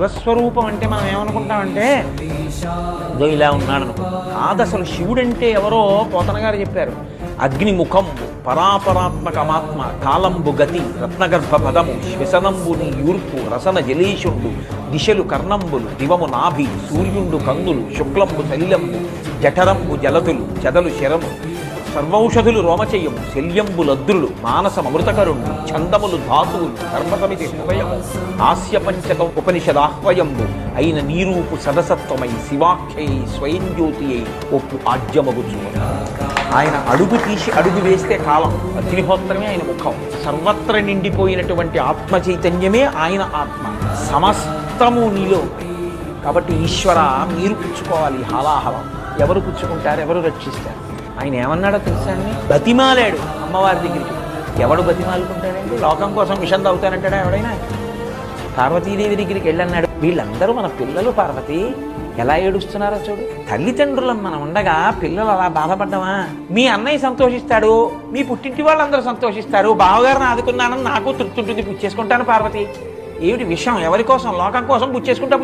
శివస్వరూపం అంటే మనం ఏమనుకుంటామంటే ఇదో ఇలా ఉన్నాడు అనుకో. కాదు, అసలు శివుడంటే ఎవరో పోతన గారు చెప్పారు. అగ్నిముఖంబు పరాపరాత్మకమాత్మ కాలంబు గతి రత్నగర్భ పదము శ్వసనంబు నీ యూర్పు రసన జలీషుండు దిశలు కర్ణంబులు దివము నాభి సూర్యుండు కందులు శుక్లంబు సలిలంబు జఠరంబు జలతులు చదలు శరము సర్వౌషధులు రోమచయ్యము శల్యంబు లద్రులు మానసమృతకరుణ్ణి ఛందములు ధాతువులు కర్మసమితి హృదయము హాస్య పంచకం ఉపనిషదాహ్వయంబు అయిన నీరూపు సదసత్వమై శివాఖ్యై స్వయం జ్యోతి అయి ఒప్పు ఆజ్యమగుచు. ఆయన అడుగు తీసి అడుగు వేస్తే కాలం, అగ్నిహోత్రమే ఆయన ముఖం. సర్వత్ర నిండిపోయినటువంటి ఆత్మ చైతన్యమే ఆయన ఆత్మ. సమస్తము నీలో. కాబట్టి ఈశ్వర మీరు పుచ్చుకోవాలి హాలాహలం. ఎవరు పుచ్చుకుంటారు, ఎవరు రక్షిస్తారు? ఆయన ఏమన్నాడో తెలుసా అండి? బతిమాలాడు అమ్మవారి దగ్గరికి. ఎవడు బతిమాలుకుంటాడండి? లోకం కోసం విషం తాగుతానంటాడా ఎవడైనా? పార్వతీదేవి దగ్గరికి వెళ్ళన్నాడు. వీళ్ళందరూ మన పిల్లలు పార్వతి, ఎలా ఏడుస్తున్నారో చూడు. తల్లిదండ్రులం మనం ఉండగా పిల్లలు అలా బాధపడ్డామా? మీ అన్నయ్య సంతోషిస్తాడు, మీ పుట్టింటి వాళ్ళందరూ సంతోషిస్తారు, బావగారిని ఆదుకున్నానని నాకు తృప్తి ఉంటుంది, పుచ్చేసుకుంటాను పార్వతి. ఏమిటి విషయం? ఎవరి కోసం? లోకం కోసం పుచ్చేసుకుంటా.